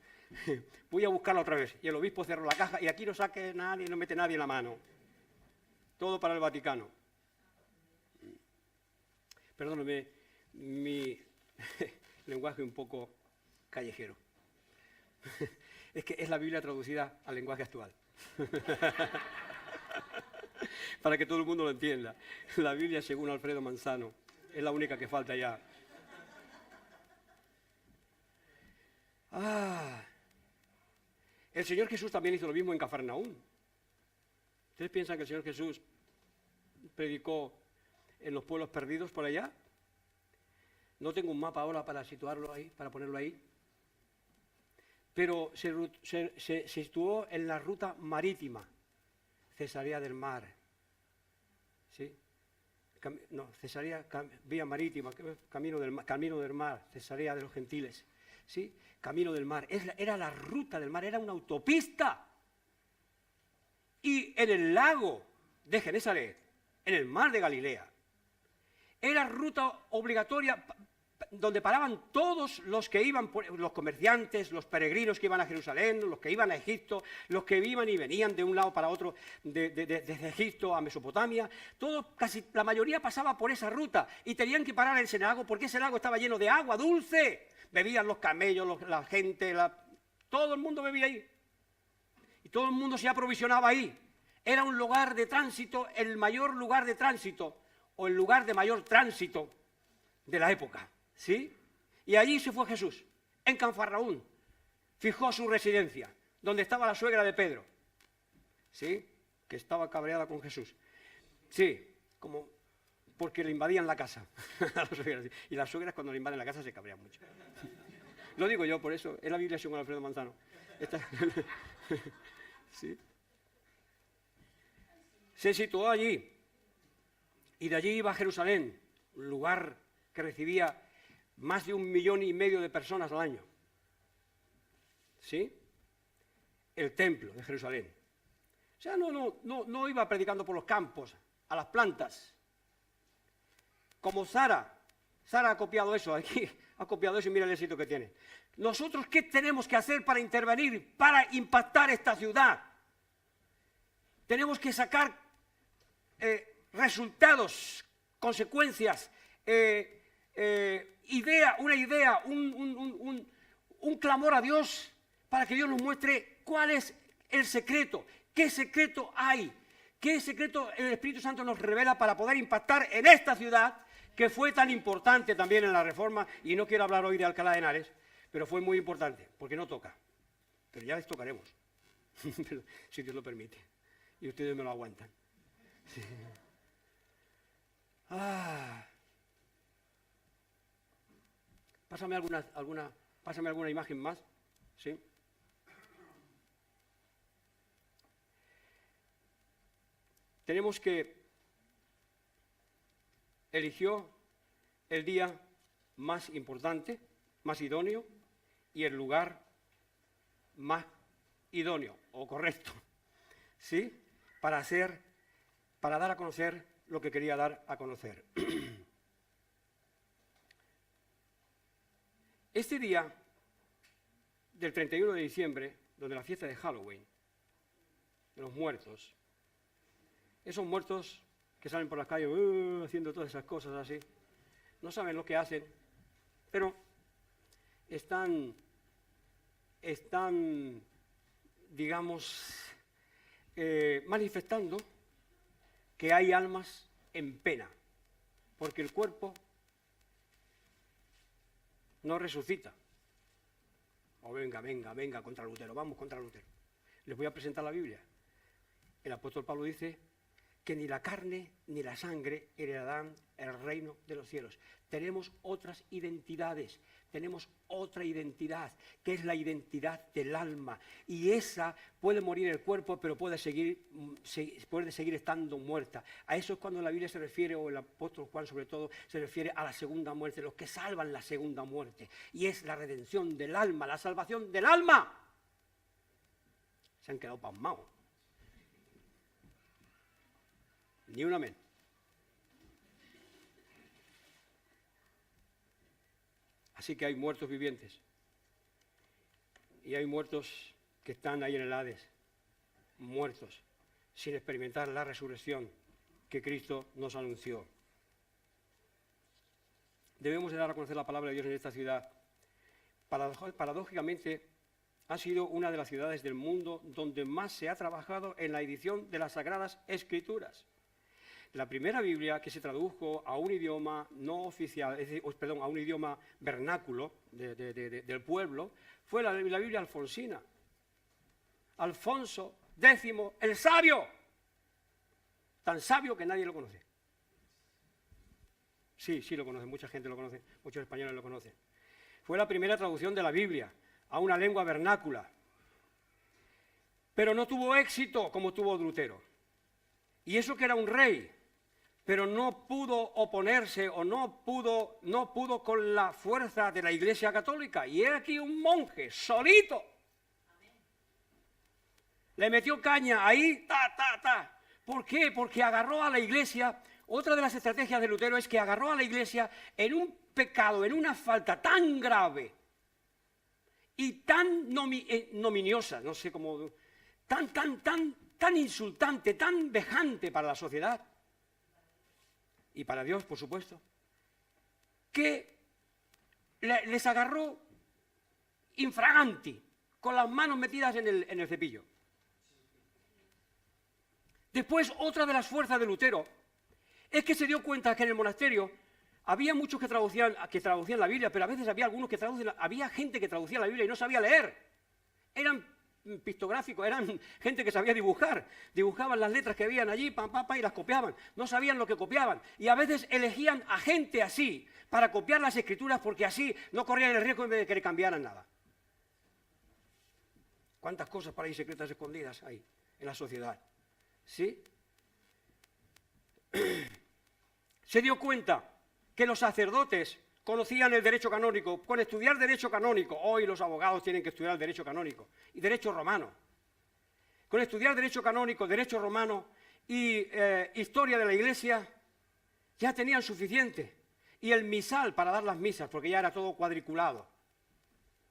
S1: Voy a buscarla otra vez. Y el obispo cerró la caja y aquí no saque nadie, no mete nadie la mano. Todo para el Vaticano. Perdóname, mi lenguaje un poco callejero. Es que es la Biblia traducida al lenguaje actual. Para que todo el mundo lo entienda. La Biblia según Alfredo Manzano. Es la única que falta ya. El Señor Jesús también hizo lo mismo en Cafarnaúm. ¿Ustedes piensan que el Señor Jesús predicó en los pueblos perdidos por allá? No tengo un mapa ahora para situarlo ahí, para ponerlo ahí. Pero se situó en la ruta marítima, Cesarea del Mar. ¿Sí? Cesarea, vía marítima, camino del mar, Cesarea de los Gentiles. ¿Sí? Camino del mar. Era la ruta del mar, era una autopista. Y en el lago de Genesaret, en el mar de Galilea, era ruta obligatoria donde paraban todos los que iban, los comerciantes, los peregrinos que iban a Jerusalén, los que iban a Egipto, los que iban y venían de un lado para otro, desde Egipto a Mesopotamia. Casi la mayoría pasaba por esa ruta y tenían que parar en ese lago porque ese lago estaba lleno de agua dulce. Bebían los camellos, la gente, todo el mundo bebía ahí. Y todo el mundo se aprovisionaba ahí. Era un lugar de tránsito, el mayor lugar de tránsito, o el lugar de mayor tránsito de la época, ¿sí? Y allí se fue Jesús, en Cafarnaúm, fijó su residencia, donde estaba la suegra de Pedro, ¿sí? Que estaba cabreada con Jesús. Sí, como porque le invadían la casa. Y las suegras cuando le invaden la casa se cabrean mucho. Lo digo yo, por eso, es la Biblia según Alfredo Manzano. ¿Sí? Se situó allí, y de allí iba a Jerusalén, un lugar que recibía más de 1,5 millones de personas al año. ¿Sí? El templo de Jerusalén. O sea, no iba predicando por los campos, a las plantas. Como Sara ha copiado eso, aquí ha copiado eso y mira el éxito que tiene. Nosotros, ¿qué tenemos que hacer para intervenir, para impactar esta ciudad? Tenemos que sacar resultados, consecuencias, una idea, un clamor a Dios para que Dios nos muestre cuál es el secreto, qué secreto hay, qué secreto el Espíritu Santo nos revela para poder impactar en esta ciudad que fue tan importante también en la Reforma, y no quiero hablar hoy de Alcalá de Henares, pero fue muy importante, porque no toca, pero ya les tocaremos, si Dios lo permite, y ustedes me lo aguantan. Sí. Pásame alguna imagen más, ¿sí? Tenemos que eligió el día más importante, más idóneo, y el lugar más idóneo o correcto, ¿sí? Para dar a conocer lo que quería dar a conocer. Este día del 31 de diciembre, donde la fiesta de Halloween, de los muertos, esos muertos que salen por las calles haciendo todas esas cosas así, no saben lo que hacen, pero están digamos, manifestando que hay almas en pena, porque el cuerpo no resucita. O venga, contra Lutero, vamos contra Lutero. Les voy a presentar la Biblia. el apóstol Pablo dice que ni la carne ni la sangre heredarán el reino de los cielos. Tenemos otras identidades, tenemos otra identidad, que es la identidad del alma. Y esa puede morir el cuerpo, pero puede seguir estando muerta. A eso es cuando la Biblia se refiere, o el apóstol Juan sobre todo, se refiere a la segunda muerte, los que salvan la segunda muerte. Y es la redención del alma, la salvación del alma. Se han quedado pasmados. Ni un amén. Así que hay muertos vivientes. Y hay muertos que están ahí en el Hades, muertos, sin experimentar la resurrección que Cristo nos anunció. Debemos de dar a conocer la palabra de Dios en esta ciudad. Paradójicamente, ha sido una de las ciudades del mundo donde más se ha trabajado en la edición de las Sagradas Escrituras. La primera Biblia que se tradujo a un idioma no oficial, a un idioma vernáculo del pueblo, fue la Biblia alfonsina. Alfonso X, el sabio, tan sabio que nadie lo conoce. Sí lo conoce, mucha gente lo conoce, muchos españoles lo conocen. Fue la primera traducción de la Biblia a una lengua vernácula, pero no tuvo éxito como tuvo Lutero. Y eso que era un rey, pero no pudo oponerse o no pudo con la fuerza de la Iglesia Católica. Y era aquí un monje, solito. Le metió caña ahí, ¿Por qué? Porque agarró a la Iglesia. Otra de las estrategias de Lutero es que agarró a la Iglesia en un pecado, en una falta tan grave y tan nominiosa, no sé cómo, tan insultante, tan vejante para la sociedad y para Dios, por supuesto, que les agarró infraganti, con las manos metidas en el cepillo. Después, otra de las fuerzas de Lutero es que se dio cuenta que en el monasterio había muchos que traducían la Biblia, pero a veces había gente que traducía la Biblia y no sabía leer. Eran pictográficos, eran gente que sabía dibujar. Dibujaban las letras que habían allí, y las copiaban. No sabían lo que copiaban. Y a veces elegían a gente así para copiar las escrituras porque así no corrían el riesgo de que le cambiaran nada. ¿Cuántas cosas por ahí secretas escondidas hay en la sociedad? ¿Sí? Se dio cuenta que los sacerdotes conocían el derecho canónico. Con estudiar derecho canónico, hoy los abogados tienen que estudiar el derecho canónico y derecho romano. Con estudiar derecho canónico, derecho romano y historia de la Iglesia, ya tenían suficiente. Y el misal para dar las misas, porque ya era todo cuadriculado.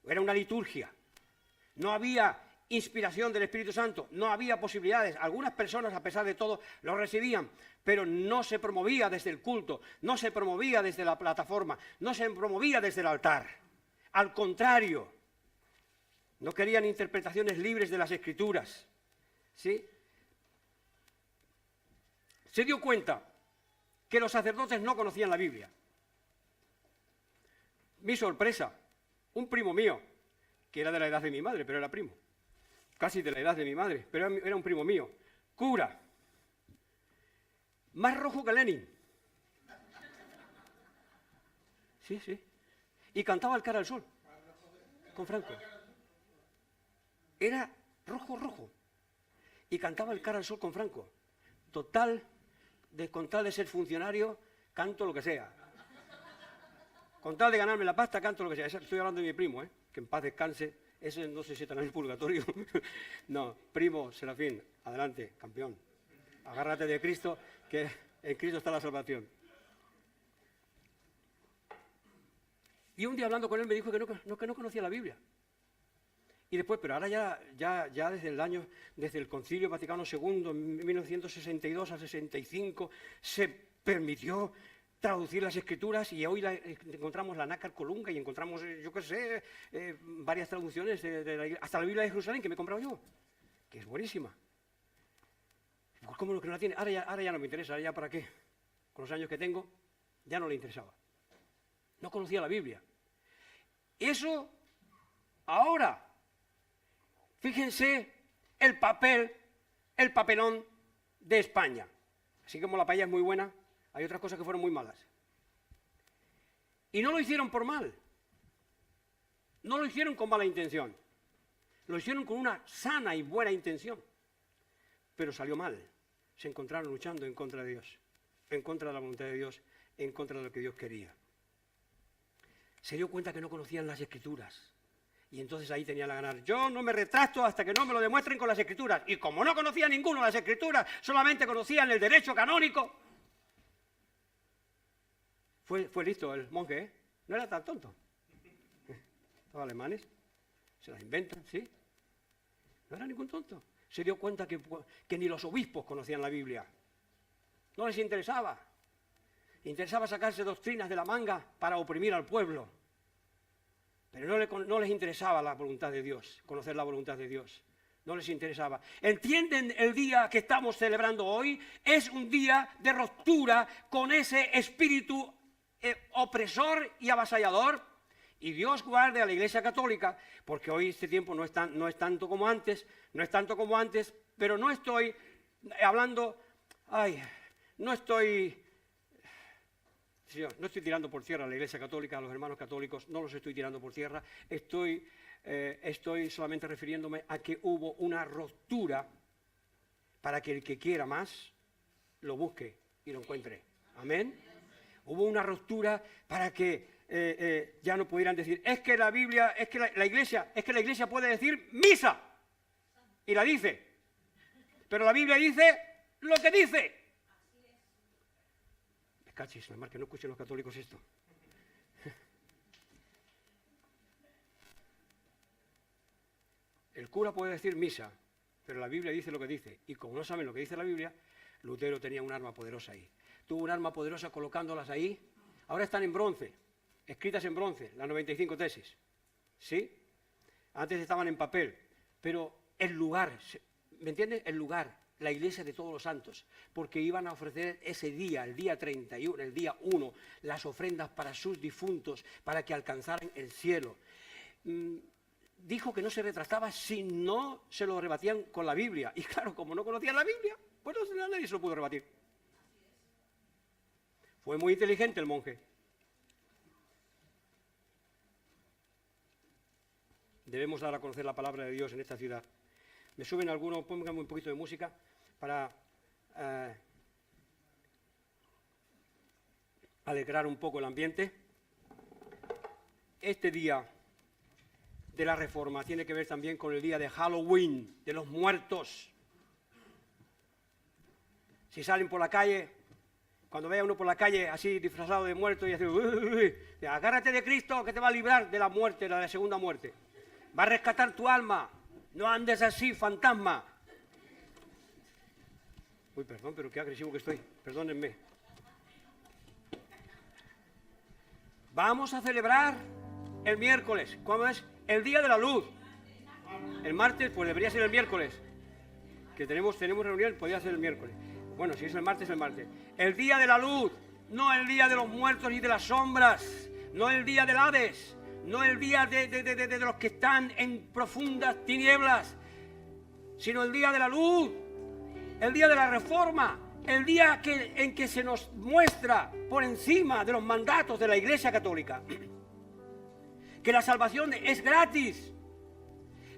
S1: Era una liturgia. No había inspiración del Espíritu Santo, no había posibilidades. Algunas personas, a pesar de todo, lo recibían, pero no se promovía desde el culto, no se promovía desde la plataforma, no se promovía desde el altar. Al contrario, no querían interpretaciones libres de las Escrituras. ¿Sí? Se dio cuenta que los sacerdotes no conocían la Biblia. Mi sorpresa, un primo mío, que era de la edad de mi madre, pero era primo, casi de la edad de mi madre, pero era un primo mío, cura, más rojo que Lenin. Sí. Y cantaba El cara al sol, con Franco. Era rojo. Y cantaba El cara al sol con Franco. Con tal de ser funcionario, canto lo que sea. Con tal de ganarme la pasta, canto lo que sea. Estoy hablando de mi primo, que en paz descanse. Ese no sé si estará en el purgatorio. No, primo Serafín, adelante, campeón. Agárrate de Cristo, que en Cristo está la salvación. Y un día hablando con él me dijo que no conocía la Biblia. Y después, pero ahora ya desde el Concilio Vaticano II, en 1962 al 65, se permitió traducir las Escrituras y hoy encontramos la Nácar Colunga y encontramos, varias traducciones, hasta la Biblia de Jerusalén que me he comprado yo, que es buenísima. ¿Cómo que no la tiene? Ahora ya no me interesa, ahora ya para qué. Con los años que tengo, ya no le interesaba. No conocía la Biblia. Eso, ahora, fíjense el papel el papelón de España. Así como la paella es muy buena, hay otras cosas que fueron muy malas. Y no lo hicieron por mal. No lo hicieron con mala intención. Lo hicieron con una sana y buena intención. Pero salió mal. Se encontraron luchando en contra de Dios, en contra de la voluntad de Dios, en contra de lo que Dios quería. Se dio cuenta que no conocían las Escrituras. Y entonces ahí tenían a ganar. Yo no me retracto hasta que no me lo demuestren con las Escrituras. Y como no conocía ninguno las Escrituras, solamente conocían el derecho canónico. Fue listo el monje, ¿eh? No era tan tonto. Los alemanes se las inventan, ¿sí? No era ningún tonto. Se dio cuenta que ni los obispos conocían la Biblia. No les interesaba. Interesaba sacarse doctrinas de la manga para oprimir al pueblo. Pero no les interesaba la voluntad de Dios, conocer la voluntad de Dios. No les interesaba. ¿Entienden el día que estamos celebrando hoy? Es un día de ruptura con ese espíritu opresor y avasallador. Y Dios guarde a la Iglesia Católica, porque hoy este tiempo no es tanto como antes, pero no estoy hablando, no estoy tirando por tierra a la Iglesia Católica, a los hermanos católicos, no los estoy tirando por tierra, estoy solamente refiriéndome a que hubo una ruptura para que el que quiera más lo busque y lo encuentre. Amén. Hubo una ruptura para que ya no pudieran decir, es que la Biblia, es que la Iglesia puede decir misa, y la dice, pero la Biblia dice lo que dice. Me cachis, nada más que no escuchen los católicos esto. El cura puede decir misa, pero la Biblia dice lo que dice, y como no saben lo que dice la Biblia, Lutero tenía un arma poderosa ahí. Tuvo un arma poderosa colocándolas ahí, ahora están en bronce, escritas en bronce, las 95 tesis, ¿sí? Antes estaban en papel, pero el lugar, ¿me entiendes? El lugar, la iglesia de todos los santos, porque iban a ofrecer ese día, el día 31, el día 1, las ofrendas para sus difuntos, para que alcanzaran el cielo. Dijo que no se retractaba si no se lo rebatían con la Biblia, y claro, como no conocían la Biblia, pues nadie se lo pudo rebatir. Fue muy inteligente el monje. Debemos dar a conocer la palabra de Dios en esta ciudad. Me suben algunos, pónganme un poquito de música para alegrar un poco el ambiente. Este día de la Reforma tiene que ver también con el día de Halloween, de los muertos. Si salen por la calle, cuando vea uno por la calle así disfrazado de muerto y así, agárrate de Cristo que te va a librar de la muerte, de la segunda muerte. Va a rescatar tu alma. No andes así, fantasma. Uy, perdón, pero qué agresivo que estoy. Perdónenme. Vamos a celebrar el miércoles. ¿Cuándo es? El Día de la Luz. El martes, pues debería ser el miércoles. Que tenemos reunión, podría ser el miércoles. Bueno, si es el martes, el martes. El Día de la Luz. No el Día de los muertos y de las sombras. No el Día del Hades. No el día de los que están en profundas tinieblas, sino el día de la luz, el día de la Reforma, el día en que se nos muestra por encima de los mandatos de la Iglesia Católica que la salvación es gratis,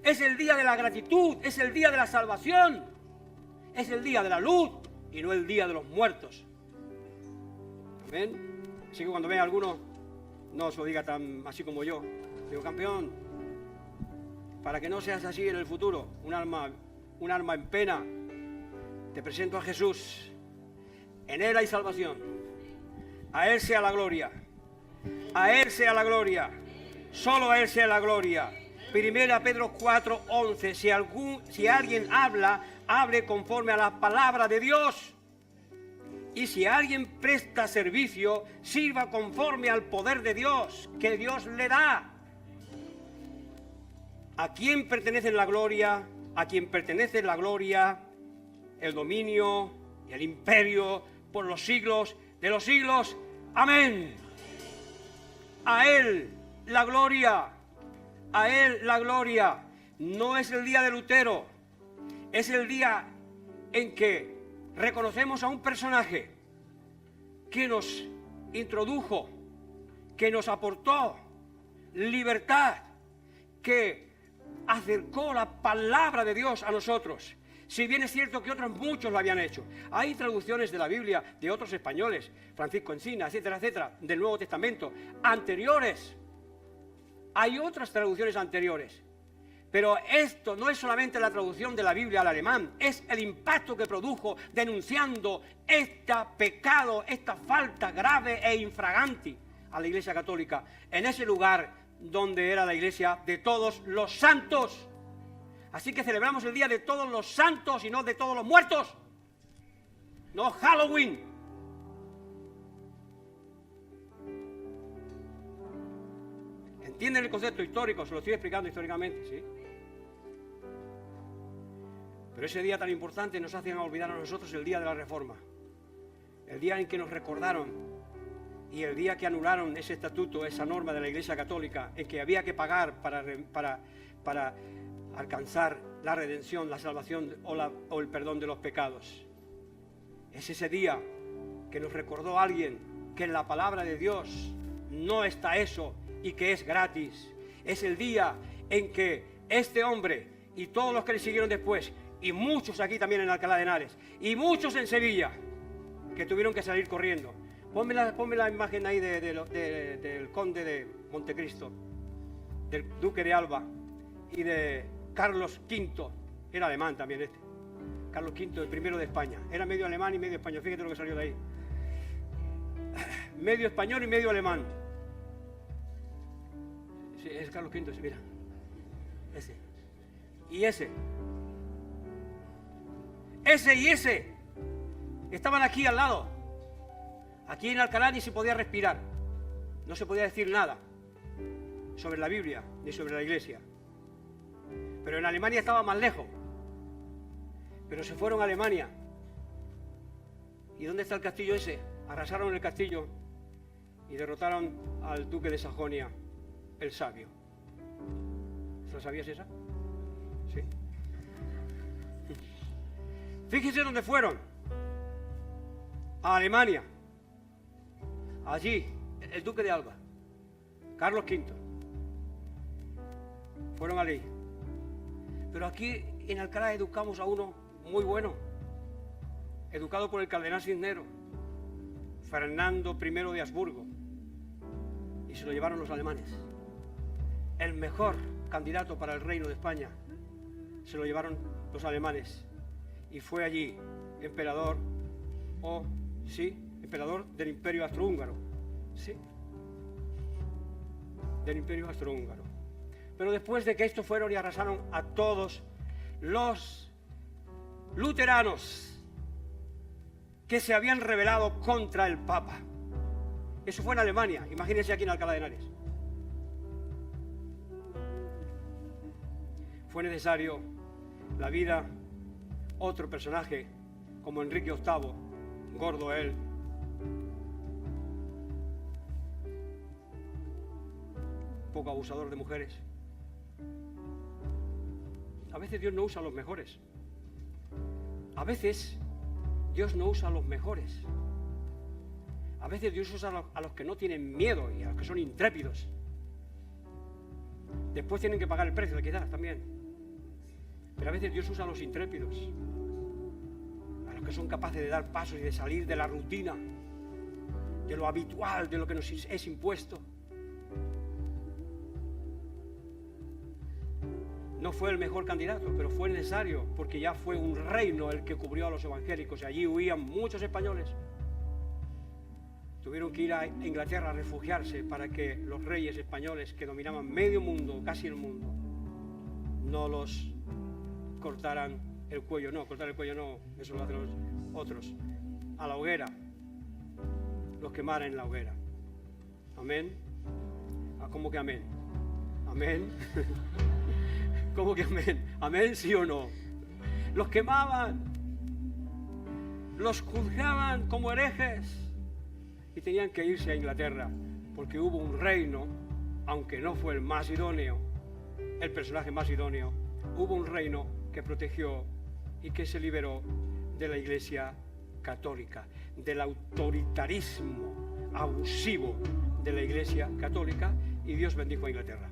S1: es el día de la gratitud, es el día de la salvación, es el día de la luz y no el día de los muertos. ¿Ven? Así que cuando vea a alguno, no os lo diga tan así como yo. Digo, campeón, para que no seas así en el futuro, un alma en pena, te presento a Jesús. En Él hay salvación. A Él sea la gloria. A Él sea la gloria. Solo a Él sea la gloria. Primera Pedro 4:11. Si alguien habla, hable conforme a la palabra de Dios. Y si alguien presta servicio, sirva conforme al poder de Dios, que Dios le da. ¿A quién pertenece la gloria? A quien pertenece la gloria, el dominio y el imperio por los siglos de los siglos. Amén. A Él la gloria. A Él la gloria. No es el día de Lutero. Es el día en que reconocemos a un personaje que nos introdujo, que nos aportó libertad, que acercó la palabra de Dios a nosotros. Si bien es cierto que otros muchos lo habían hecho. Hay traducciones de la Biblia de otros españoles, Francisco Encina, etcétera, etcétera, del Nuevo Testamento, anteriores. Hay otras traducciones anteriores. Pero esto no es solamente la traducción de la Biblia al alemán, es el impacto que produjo denunciando este pecado, esta falta grave e infraganti a la Iglesia Católica, en ese lugar donde era la Iglesia de todos los santos. Así que celebramos el Día de Todos los Santos y no de todos los muertos. No Halloween. ¿Entienden el concepto histórico? Se lo estoy explicando históricamente, ¿sí? Pero ese día tan importante nos hacen olvidar a nosotros el día de la Reforma. El día en que nos recordaron y el día que anularon ese estatuto, esa norma de la Iglesia Católica, en que había que pagar para alcanzar la redención, la salvación o el perdón de los pecados. Es ese día que nos recordó alguien que en la palabra de Dios no está eso y que es gratis. Es el día en que este hombre y todos los que le siguieron después, y muchos aquí también en Alcalá de Henares, y muchos en Sevilla, que tuvieron que salir corriendo. Ponme la imagen ahí del conde de Montecristo, del duque de Alba y de Carlos V, era alemán también este. Carlos V, el primero de España. Era medio alemán y medio español. Fíjate lo que salió de ahí. Medio español y medio alemán. Sí, es Carlos V, mira. Ese. Y ese. Ese y ese. Estaban aquí al lado. Aquí en Alcalá ni se podía respirar. No se podía decir nada sobre la Biblia ni sobre la Iglesia. Pero en Alemania estaba más lejos. Pero se fueron a Alemania. ¿Y dónde está el castillo ese? Arrasaron el castillo y derrotaron al duque de Sajonia, el sabio. ¿La sabías esa? Sí. Fíjese dónde fueron. A Alemania. Allí, el duque de Alba, Carlos V. Fueron allí. Pero aquí en Alcalá educamos a uno muy bueno, educado por el cardenal Cisneros, Fernando I de Habsburgo, y se lo llevaron los alemanes. El mejor candidato para el reino de España se lo llevaron los alemanes, y fue allí emperador, emperador del Imperio Austrohúngaro, sí, del Imperio Austrohúngaro. Pero después de que esto fueron y arrasaron a todos los luteranos que se habían rebelado contra el Papa. Eso fue en Alemania, imagínense aquí en Alcalá de Henares. Fue necesario la vida, otro personaje como Enrique VIII, gordo él, poco abusador de mujeres. A veces Dios no usa a los mejores. A veces Dios no usa a los mejores. A veces Dios usa a los que no tienen miedo y a los que son intrépidos. Después tienen que pagar el precio, quizás también. Pero a veces Dios usa a los intrépidos, a los que son capaces de dar pasos y de salir de la rutina, de lo habitual, de lo que nos es impuesto. No fue el mejor candidato, pero fue necesario, porque ya fue un reino el que cubrió a los evangélicos y allí huían muchos españoles. Tuvieron que ir a Inglaterra a refugiarse para que los reyes españoles que dominaban medio mundo, casi el mundo, no los cortaran el cuello. No, cortar el cuello no, eso lo hacen los otros. A la hoguera, los quemaran en la hoguera. Amén. ¿Cómo que amén? Amén. ¿Cómo que amén? ¿Amén, sí o no? Los quemaban, los juzgaban como herejes y tenían que irse a Inglaterra porque hubo un reino, aunque no fue el más idóneo, el personaje más idóneo, hubo un reino que protegió y que se liberó de la Iglesia Católica, del autoritarismo abusivo de la Iglesia Católica, y Dios bendijo a Inglaterra.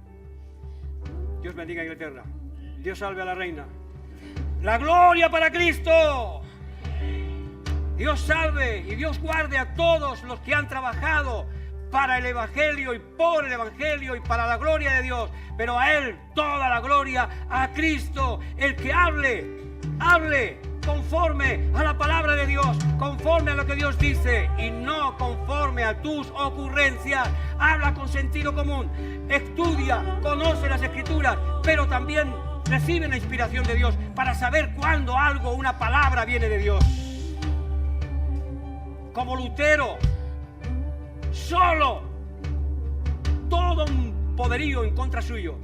S1: Dios bendiga a Inglaterra. Dios salve a la reina. ¡La gloria para Cristo! Dios salve y Dios guarde a todos los que han trabajado para el Evangelio y por el Evangelio y para la gloria de Dios. Pero a Él toda la gloria, a Cristo. El que hable conforme a la palabra de Dios, conforme a lo que Dios dice y no conforme a tus ocurrencias. Habla con sentido común, estudia, conoce las Escrituras, pero también recibe la inspiración de Dios para saber cuándo algo, una palabra viene de Dios. Como Lutero, solo, todo un poderío en contra suyo,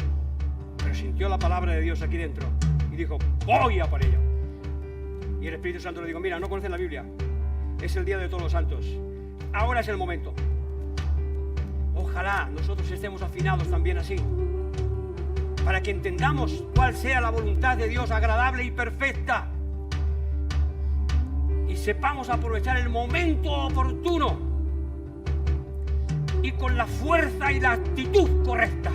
S1: pero sintió la palabra de Dios aquí dentro y dijo, voy a por ella. Y el Espíritu Santo le dijo, mira, no conoces la Biblia, es el día de todos los santos, ahora es el momento. Ojalá nosotros estemos afinados también así, para que entendamos cuál sea la voluntad de Dios agradable y perfecta, y sepamos aprovechar el momento oportuno y con la fuerza y la actitud correcta.